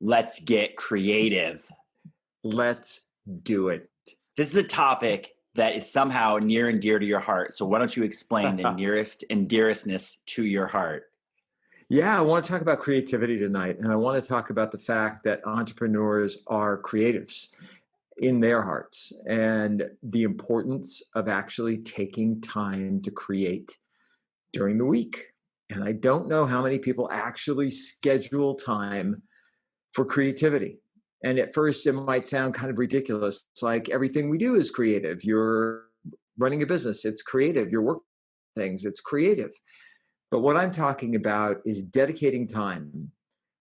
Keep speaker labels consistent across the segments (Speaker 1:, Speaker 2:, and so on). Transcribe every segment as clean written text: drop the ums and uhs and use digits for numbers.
Speaker 1: Let's get creative.
Speaker 2: Let's do it.
Speaker 1: This is a topic that is somehow near and dear to your heart. So why don't you explain the nearest and dearestness to your heart?
Speaker 2: Yeah, I want to talk about creativity tonight. And I want to talk about the fact that entrepreneurs are creatives in their hearts and the importance of actually taking time to create during the week. And I don't know how many people actually schedule time for creativity. And at first, it might sound kind of ridiculous. It's like everything we do is creative. You're running a business, it's creative. You're working things, it's creative. But what I'm talking about is dedicating time,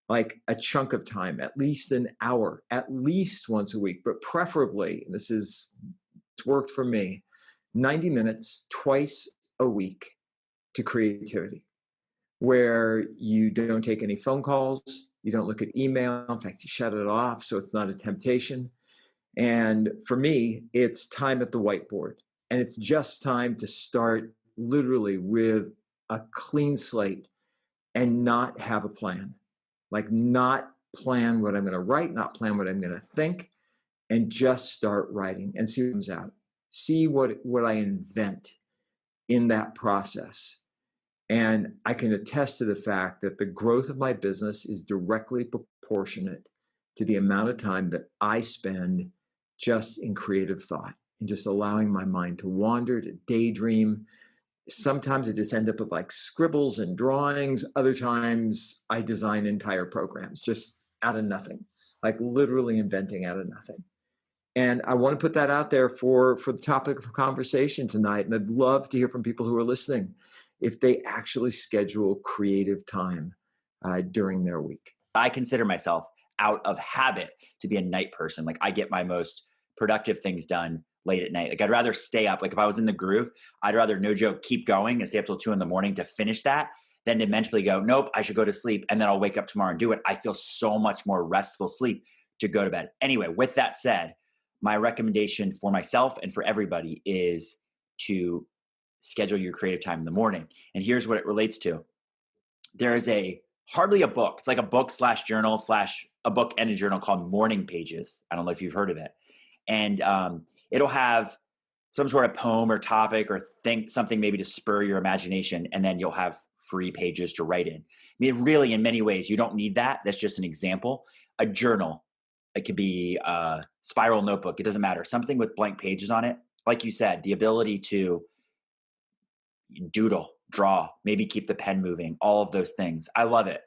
Speaker 2: like a chunk of time, at least an hour, at least once a week, but preferably, it's worked for me, 90 minutes twice a week to creativity, where you don't take any phone calls, you don't look at email. In fact, you shut it off so it's not a temptation. And for me, it's time at the whiteboard. And it's just time to start literally with a clean slate and not have a plan. Like, not plan what I'm going to write, not plan what I'm going to think, and just start writing and see what comes out. See what I invent in that process. And I can attest to the fact that the growth of my business is directly proportionate to the amount of time that I spend just in creative thought and just allowing my mind to wander, to daydream. Sometimes I just end up with like scribbles and drawings. Other times I design entire programs just out of nothing, like literally inventing out of nothing. And I want to put that out there for the topic of conversation tonight. And I'd love to hear from people who are listening if they actually schedule creative time during their week.
Speaker 1: I consider myself out of habit to be a night person. Like, I get my most productive things done late at night. Like, I'd rather stay up. Like, if I was in the groove, I'd rather, no joke, keep going and stay up till 2 a.m. to finish that than to mentally go, nope, I should go to sleep. And then I'll wake up tomorrow and do it. I feel so much more restful sleep to go to bed. Anyway, with that said, my recommendation for myself and for everybody is to schedule your creative time in the morning. And here's what it relates to. There is hardly a book. It's like a book / journal / a book and a journal called Morning Pages. I don't know if you've heard of it. And it'll have some sort of poem or topic or think something maybe to spur your imagination. And then you'll have free pages to write in. I mean, really, in many ways, you don't need that. That's just an example. A journal. It could be a spiral notebook. It doesn't matter. Something with blank pages on it. Like you said, the ability to doodle, draw, maybe keep the pen moving, all of those things. I love it.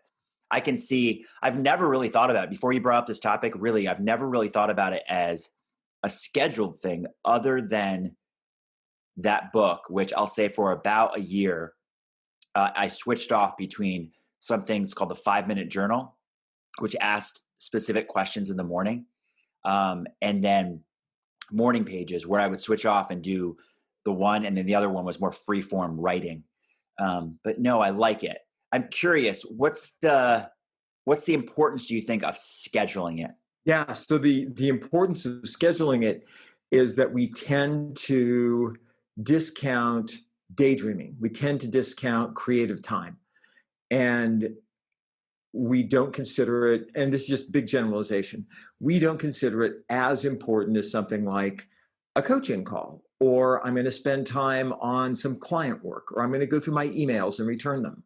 Speaker 1: I can see, I've never really thought about it. Before you brought up this topic, really, I've never really thought about it as a scheduled thing other than that book, which I'll say for about a year, I switched off between some things called the 5-minute journal, which asked specific questions in the morning. And then Morning Pages, where I would switch off and do the one, and then the other one was more free form writing. But no, I like it. I'm curious, what's the importance, do you think, of scheduling it?
Speaker 2: Yeah, so the importance of scheduling it is that we tend to discount daydreaming. We tend to discount creative time. And we don't consider it, and this is just big generalization, we don't consider it as important as something like a coaching call, or I'm going to spend time on some client work, or I'm going to go through my emails and return them.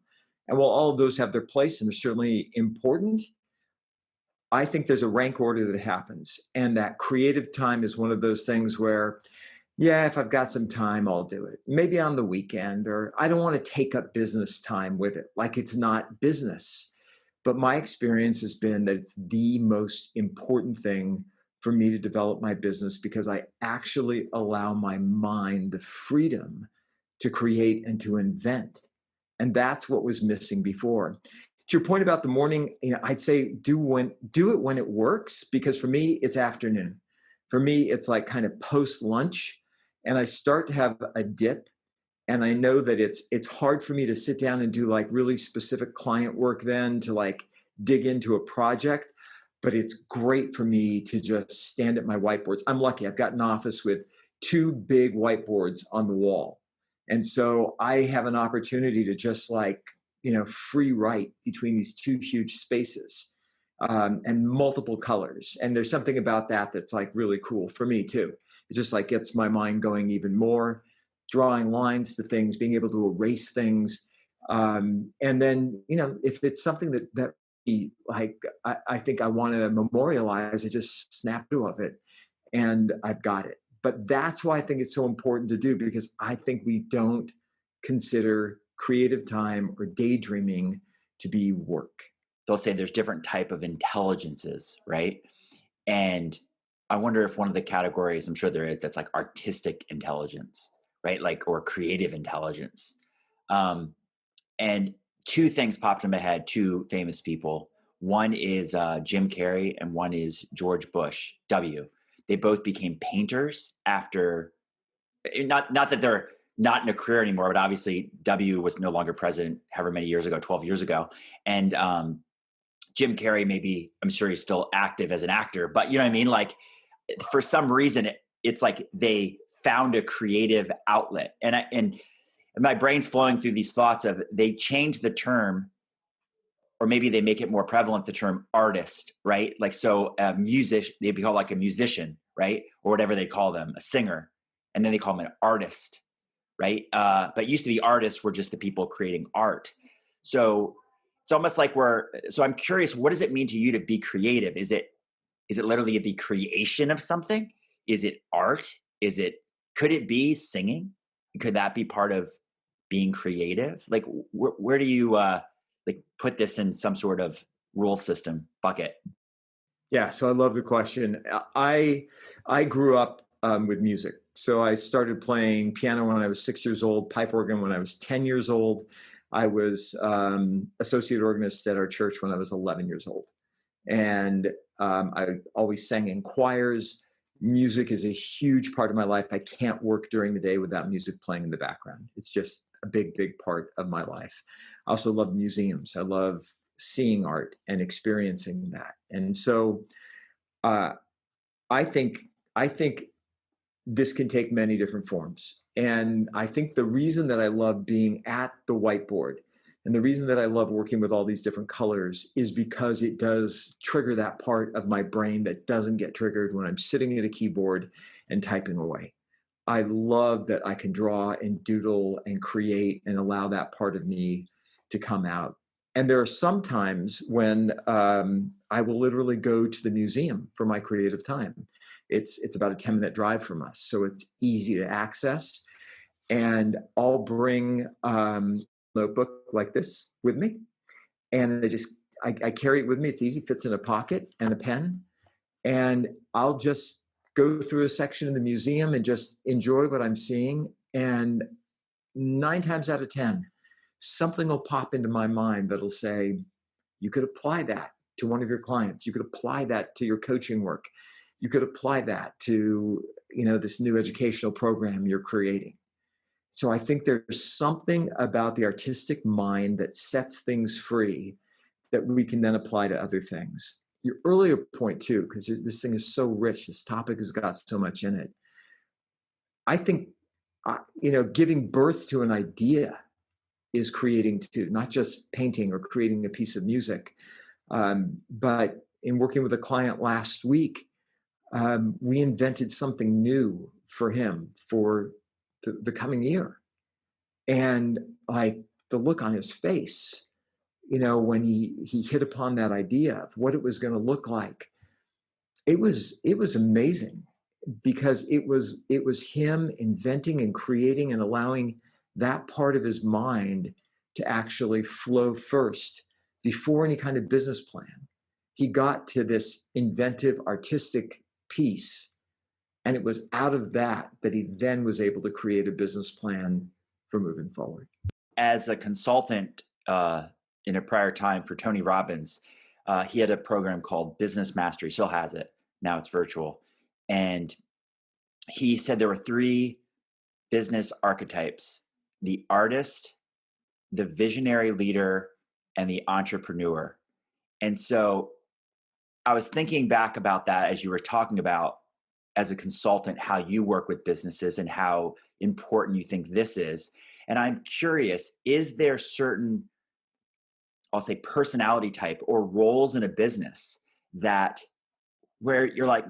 Speaker 2: And while all of those have their place and they're certainly important, I think there's a rank order that happens. And that creative time is one of those things where, yeah, if I've got some time, I'll do it. Maybe on the weekend, or I don't want to take up business time with it, like it's not business. But my experience has been that it's the most important thing for me to develop my business, because I actually allow my mind the freedom to create and to invent. And that's what was missing before. To your point about the morning, I'd say do it when it works, because for me, it's afternoon. For me, it's like kind of post lunch, and I start to have a dip. And I know that it's hard for me to sit down and do like really specific client work then, to like dig into a project, but it's great for me to just stand at my whiteboards. I'm lucky. I've got an office with 2 big whiteboards on the wall. And so I have an opportunity to just like, free write between these 2 huge spaces. and multiple colors. And there's something about that that's like really cool for me too. It just like gets my mind going even more, drawing lines to things, being able to erase things. And then, if it's something that like, I think I want to memorialize, I just snap to of it and I've got it. But that's why I think it's so important to do, because I think we don't consider creative time or daydreaming to be work.
Speaker 1: They'll say there's different type of intelligences, right? And I wonder if one of the categories, I'm sure there is, that's like artistic intelligence, right? Like, or creative intelligence. Um, and two things popped in my head, two famous people. One is Jim Carrey and one is George Bush, W. They both became painters after, not that they're not in a career anymore, but obviously W was no longer president however many years ago, 12 years ago. And Jim Carrey, maybe, I'm sure he's still active as an actor, but you know what I mean? Like, for some reason, it's like they found a creative outlet. And my brain's flowing through these thoughts of, they change the term, or maybe they make it more prevalent, the term artist, right? Like, so music, they'd be called like a musician, right? Or whatever they call them, a singer. And then they call them an artist, right? But it used to be artists were just the people creating art. So it's almost like so I'm curious, what does it mean to you to be creative? Is it literally the creation of something? Is it art? Could it be singing? Could that be part of being creative? Like, where do you like put this in some sort of rule system bucket?
Speaker 2: Yeah, so I love the question. I grew up with music. So I started playing piano when I was 6 years old, pipe organ when I was 10 years old. I was associate organist at our church when I was 11 years old. And I always sang in choirs. Music is a huge part of my life. I can't work during the day without music playing in the background. It's just a big, big part of my life. I also love museums. I love seeing art and experiencing that. And so I think this can take many different forms. And I think the reason that I love being at the whiteboard and the reason that I love working with all these different colors is because it does trigger that part of my brain that doesn't get triggered when I'm sitting at a keyboard and typing away. I love that I can draw and doodle and create and allow that part of me to come out. And there are some times when I will literally go to the museum for my creative time. It's about a 10-minute drive from us, so it's easy to access. And I'll bring notebook like this with me, and I carry it with me. It's easy, fits in a pocket, and a pen, and I'll just go through a section in the museum and just enjoy what I'm seeing. And 9 times out of 10, something will pop into my mind that'll say, you could apply that to one of your clients. You could apply that to your coaching work. You could apply that to, this new educational program you're creating. So I think there's something about the artistic mind that sets things free that we can then apply to other things. Your earlier point too, because this thing is so rich, this topic has got so much in it. I think, giving birth to an idea is creating too, not just painting or creating a piece of music. But in working with a client last week, we invented something new for him for the coming year. And like the look on his face, when he hit upon that idea of what it was going to look like, it was amazing, because it was him inventing and creating and allowing that part of his mind to actually flow first before any kind of business plan. He got to this inventive, artistic piece, and it was out of that he then was able to create a business plan for moving forward.
Speaker 1: As a consultant in a prior time for Tony Robbins, he had a program called Business Mastery, still has it. Now it's virtual. And he said there were 3 business archetypes: the artist, the visionary leader, and the entrepreneur. And so I was thinking back about that as you were talking about, as a consultant, how you work with businesses and how important you think this is. And I'm curious, is there certain, I'll say personality type or roles in a business that where you're like,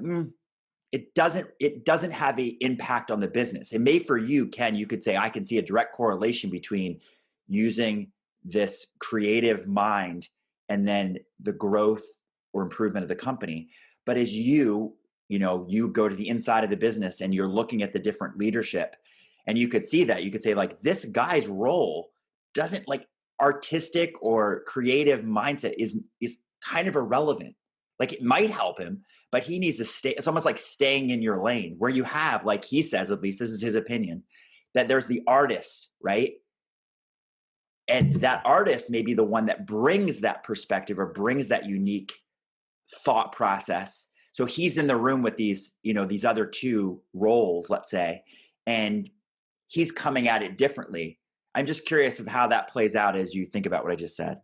Speaker 1: it doesn't have a impact on the business. It may for you, Ken, you could say, I can see a direct correlation between using this creative mind and then the growth or improvement of the company. But as you go to the inside of the business and you're looking at the different leadership, and you could see that, you could say like, this guy's role doesn't, like, artistic or creative mindset is kind of irrelevant. Like, it might help him, but he needs to stay. It's almost like staying in your lane where you have, like he says, at least this is his opinion, that there's the artist, right? And that artist may be the one that brings that perspective or brings that unique thought process. So he's in the room with these other two roles, let's say, and he's coming at it differently. I'm just curious of how that plays out as you think about what I just said.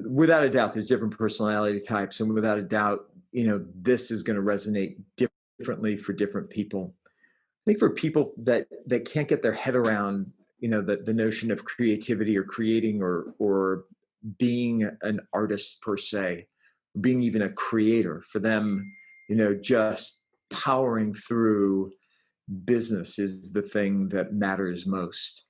Speaker 2: Without a doubt, there's different personality types, and without a doubt, this is going to resonate differently for different people. I think for people that can't get their head around, the notion of creativity or creating or being an artist per se, being even a creator, for them, just powering through business is the thing that matters most.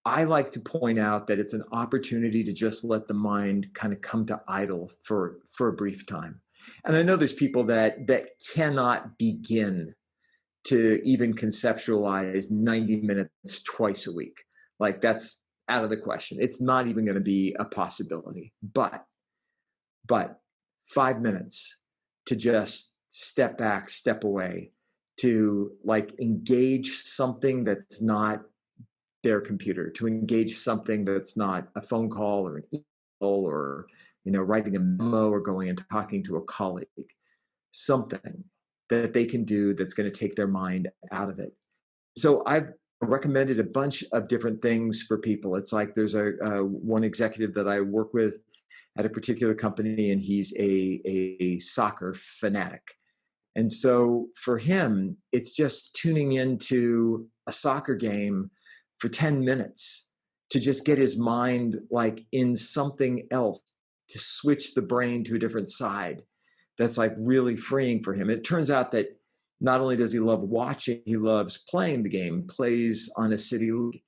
Speaker 2: I like to point out that it's an opportunity to just let the mind kind of come to idle for a brief time. And I know there's people that cannot begin to even conceptualize 90 minutes twice a week. Like, that's out of the question. It's not even going to be a possibility. But 5 minutes to just step back, step away, to like engage something that's not their computer, to engage something that's not a phone call or an email or writing a memo or going and talking to a colleague, something that they can do that's going to take their mind out of it. So I've recommended a bunch of different things for people. It's like there's one executive that I work with at a particular company, and he's a soccer fanatic. And so for him, it's just tuning into a soccer game for 10 minutes to just get his mind like in something else, to switch the brain to a different side. That's like really freeing for him. It turns out that not only does he love watching, he loves playing the game, plays on a city league.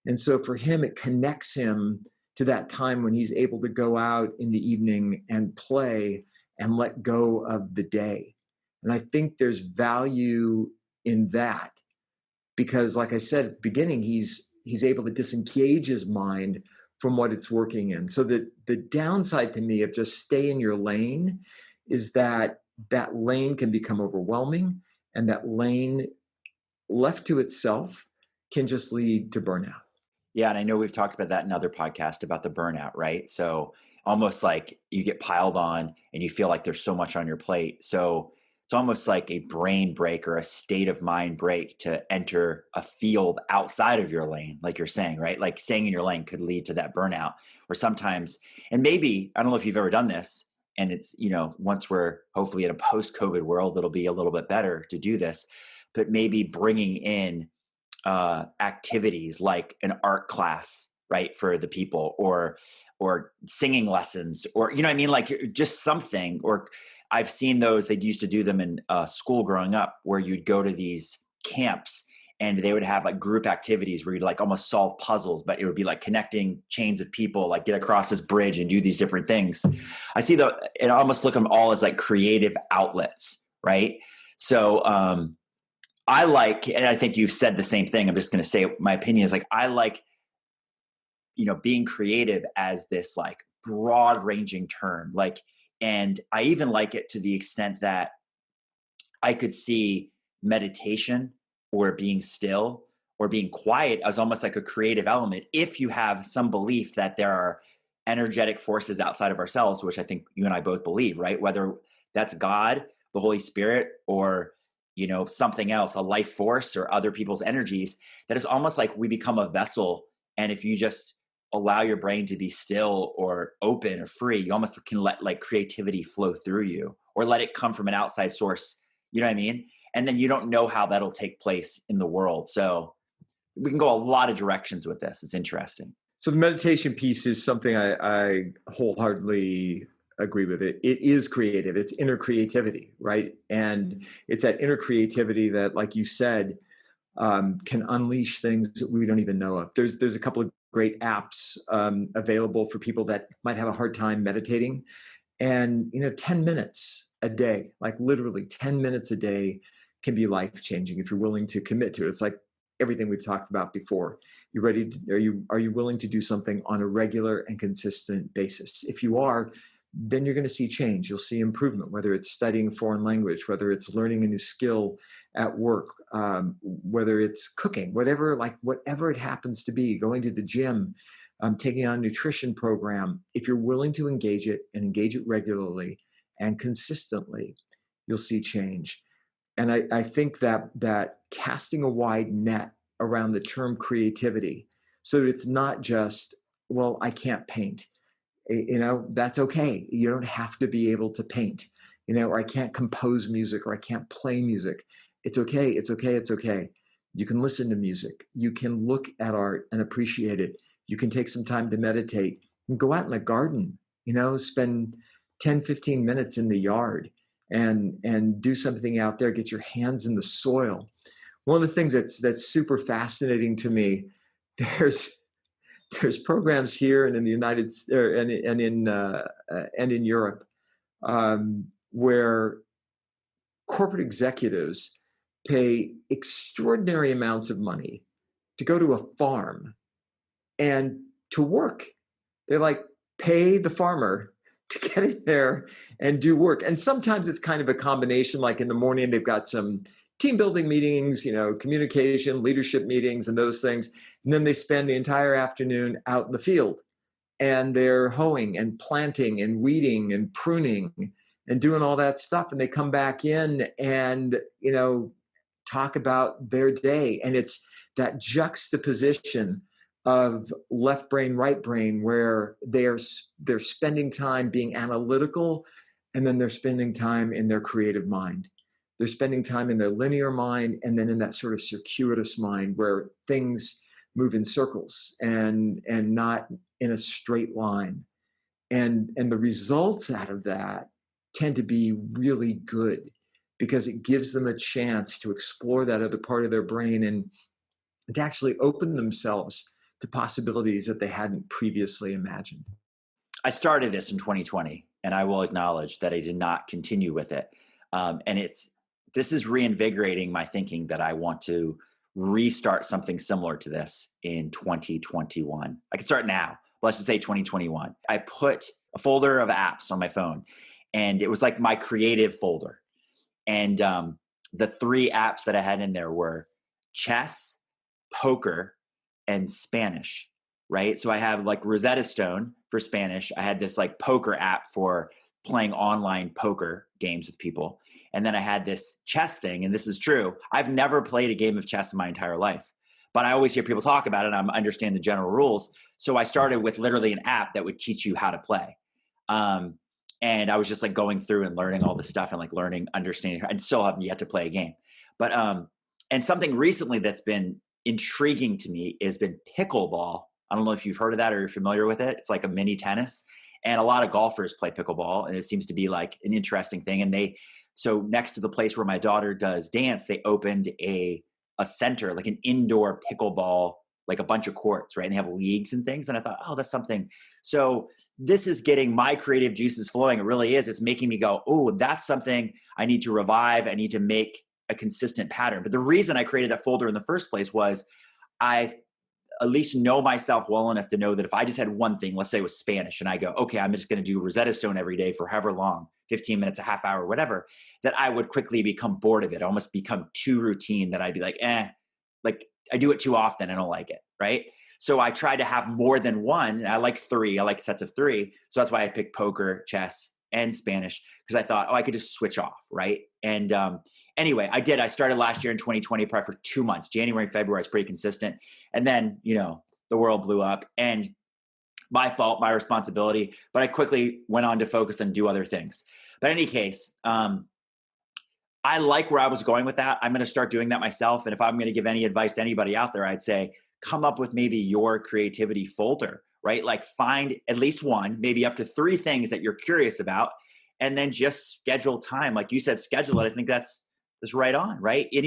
Speaker 2: And so for him, it connects him to that time when he's able to go out in the evening and play and let go of the day. And I think there's value in that, because like I said at the beginning, he's able to disengage his mind from what it's working in. So the downside to me of just stay in your lane is that lane can become overwhelming, and that lane left to itself can just lead to burnout.
Speaker 1: Yeah, and I know we've talked about that in other podcasts about the burnout, right? So almost like you get piled on and you feel like there's so much on your plate. So it's almost like a brain break or a state of mind break to enter a field outside of your lane, like you're saying, right? Like staying in your lane could lead to that burnout. Or sometimes, and maybe, I don't know if you've ever done this, and it's, once we're hopefully in a post-COVID world, it'll be a little bit better to do this, but maybe bringing in activities like an art class, right, for the people, or singing lessons, or like just something. Or I've seen those, they used to do them in school growing up, where you'd go to these camps and they would have like group activities where you'd like almost solve puzzles, but it would be like connecting chains of people, like get across this bridge and do these different things. I see and I almost look at them all as like creative outlets, right? So I like, and I think you've said the same thing, I'm just going to say my opinion is like, I like, being creative as this like broad ranging term. Like, and I even like it to the extent that I could see meditation or being still or being quiet as almost like a creative element, if you have some belief that there are energetic forces outside of ourselves, which I think you and I both believe, right? Whether that's God, the Holy Spirit, or something else, a life force or other people's energies, that is almost like we become a vessel. And if you just allow your brain to be still or open or free, you almost can let like creativity flow through you, or let it come from an outside source. You know what I mean? And then you don't know how that'll take place in the world. So we can go a lot of directions with this. It's interesting.
Speaker 2: So the meditation piece is something I wholeheartedly agree with. It is creative. It's inner creativity, right? And it's that inner creativity that, like you said, can unleash things that we don't even know of. There's a couple of great apps available for people that might have a hard time meditating, and 10 minutes a day, like literally 10 minutes a day, can be life changing if you're willing to commit to it. It's like everything we've talked about before. You ready to, are you willing to do something on a regular and consistent basis? If you are, then you're going to see change. You'll see improvement, whether it's studying a foreign language, whether it's learning a new skill at work, whether it's cooking, whatever it happens to be, going to the gym, taking on a nutrition program. If you're willing to engage it and engage it regularly and consistently, you'll see change. And I think that casting a wide net around the term creativity, so that it's not just, well, I can't paint. That's okay. You don't have to be able to paint, or I can't compose music, or I can't play music. It's okay. It's okay. It's okay. You can listen to music. You can look at art and appreciate it. You can take some time to meditate and go out in a garden, spend 10, 15 minutes in the yard and do something out there, get your hands in the soil. One of the things that's super fascinating to me, there's programs here and in the United States and in Europe, where corporate executives pay extraordinary amounts of money to go to a farm and to work. They pay the farmer to get in there and do work. And sometimes it's kind of a combination, like in the morning, they've got some team building meetings, communication, leadership meetings and those things. And then they spend the entire afternoon out in the field, and they're hoeing and planting and weeding and pruning and doing all that stuff. And they come back in and, talk about their day. And it's that juxtaposition of left brain, right brain, where they're spending time being analytical, and then they're spending time in their creative mind. They're spending time in their linear mind, and then in that sort of circuitous mind where things move in circles and not in a straight line. And the results out of that tend to be really good, because it gives them a chance to explore that other part of their brain and to actually open themselves to possibilities that they hadn't previously imagined.
Speaker 1: I started this in 2020, and I will acknowledge that I did not continue with it. And this is reinvigorating my thinking that I want to restart something similar to this in 2021. I can start now. Let's just say 2021. I put a folder of apps on my phone, and it was like my creative folder. And the three apps that I had in there were chess, poker, and Spanish, right? So I have Rosetta Stone for Spanish. I had this poker app for playing online poker games with people. And then I had this chess thing, and this is true. I've never played a game of chess in my entire life, but I always hear people talk about it, and I understand the general rules. So I started with literally an app that would teach you how to play. And I was just going through and learning all this stuff and learning, understanding. I still have yet to play a game. But and something recently that's been intriguing to me has been pickleball. I don't know if you've heard of that or you're familiar with it. It's like a mini tennis, and a lot of golfers play pickleball, and it seems to be an interesting thing. And so next to the place where my daughter does dance, they opened a center, an indoor pickleball, a bunch of courts, right? And they have leagues and things. And I thought, oh, that's something. So this is getting my creative juices flowing. It really is. It's making me go, oh, that's something I need to revive. I need to make a consistent pattern. But the reason I created that folder in the first place was I at least know myself well enough to know that if I just had one thing, let's say it was Spanish, and I go, okay, I'm just going to do Rosetta Stone every day for however long, 15 minutes, a half hour, whatever, that I would quickly become bored of it, almost become too routine, that I'd be I do it too often. I don't like it, right? So I try to have more than one. And I like three. I like sets of three. So that's why I picked poker, chess, and Spanish, because I thought, I could just switch off, right? And anyway, I did. I started last year in 2020, probably for 2 months. January and February, I was pretty consistent. And then, the world blew up, and my fault, my responsibility. But I quickly went on to focus and do other things. But in any case, I like where I was going with that. I'm going to start doing that myself. And if I'm going to give any advice to anybody out there, I'd say come up with maybe your creativity folder, right? Like find at least one, maybe up to 3 things that you're curious about, and then just schedule time. Like you said, schedule it. I think that's right on, right? And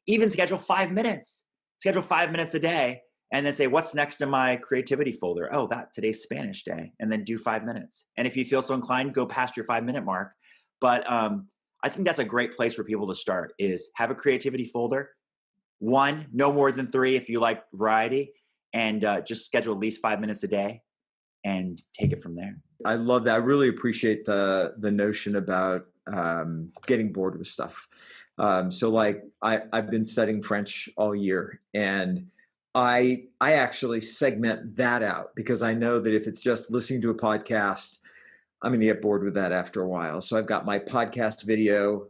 Speaker 1: even schedule 5 minutes, schedule 5 minutes a day, and then say, what's next in my creativity folder? Oh, today's Spanish day, and then do 5 minutes. And if you feel so inclined, go past your 5-minute mark. But I think that's a great place for people to start, is have a creativity folder. 1, no more than 3 if you like variety, and just schedule at least 5 minutes a day and take it from there.
Speaker 2: I love that. I really appreciate the notion about getting bored with stuff. So like I've been studying French all year, and I actually segment that out, because I know that if it's just listening to a podcast, I'm going to get bored with that after a while. So I've got my podcast video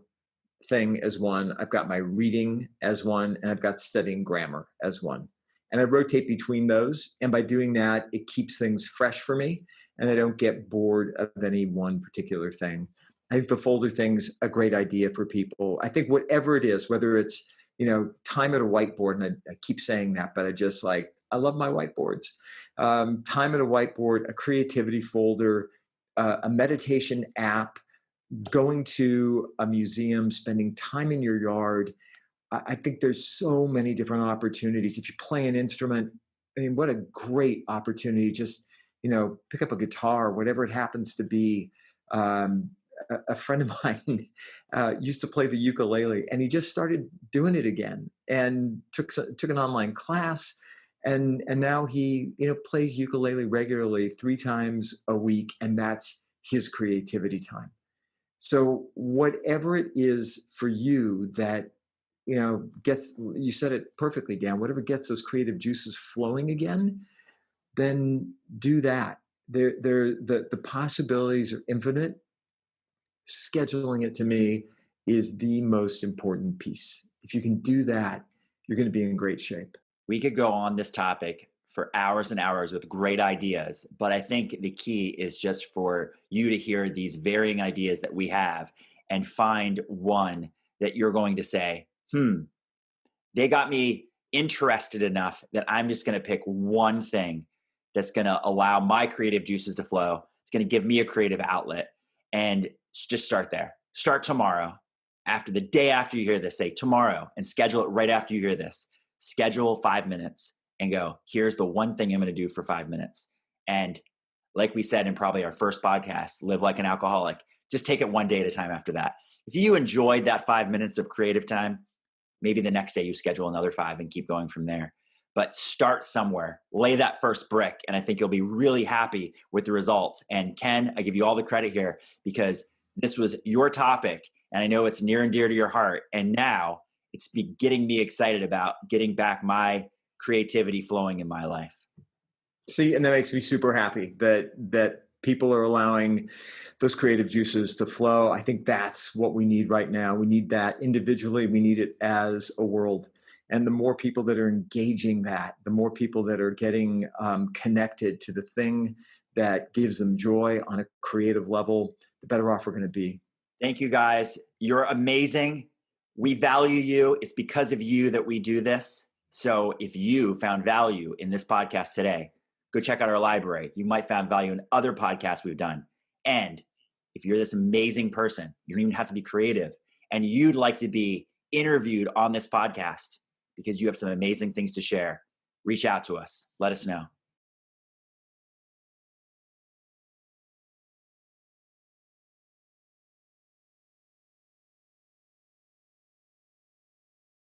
Speaker 2: thing as one, I've got my reading as one, and I've got studying grammar as one. And I rotate between those. And by doing that, it keeps things fresh for me, and I don't get bored of any one particular thing. I think the folder thing's a great idea for people. I think whatever it is, whether it's, time at a whiteboard, and I keep saying that, but I love my whiteboards. Time at a whiteboard, a creativity folder, a meditation app, going to a museum, spending time in your yard. I think there's so many different opportunities. If you play an instrument, I mean, what a great opportunity. Just, pick up a guitar, whatever it happens to be. A friend of mine used to play the ukulele, and he just started doing it again, and took an online class. And now he, plays ukulele regularly 3 times a week, and that's his creativity time. So whatever it is for you that, you said it perfectly, Dan, whatever gets those creative juices flowing again, then do that. The possibilities are infinite. Scheduling it, to me, is the most important piece. If you can do that, you're going to be in great shape.
Speaker 1: We could go on this topic for hours and hours with great ideas, but I think the key is just for you to hear these varying ideas that we have and find one that you're going to say, they got me interested enough that I'm just going to pick one thing that's going to allow my creative juices to flow. It's going to give me a creative outlet, and just start there. Start tomorrow. The day after you hear this, say tomorrow, and schedule it right after you hear this. Schedule 5 minutes and go, here's the one thing I'm going to do for 5 minutes. And like we said in probably our first podcast, live like an alcoholic. Just take it one day at a time after that. If you enjoyed that 5 minutes of creative time, maybe the next day you schedule another 5 and keep going from there. But start somewhere, lay that first brick, and I think you'll be really happy with the results. And Ken, I give you all the credit here, because this was your topic, and I know it's near and dear to your heart. And now it's getting me excited about getting back my creativity flowing in my life.
Speaker 2: See, and that makes me super happy that people are allowing those creative juices to flow. I think that's what we need right now. We need that individually. We need it as a world. And the more people that are engaging that, the more people that are getting connected to the thing that gives them joy on a creative level, the better off we're going to be.
Speaker 1: Thank you, guys. You're amazing. We value you. It's because of you that we do this. So if you found value in this podcast today, go check out our library. You might find value in other podcasts we've done. And if you're this amazing person, you don't even have to be creative, and you'd like to be interviewed on this podcast because you have some amazing things to share, reach out to us. Let us know.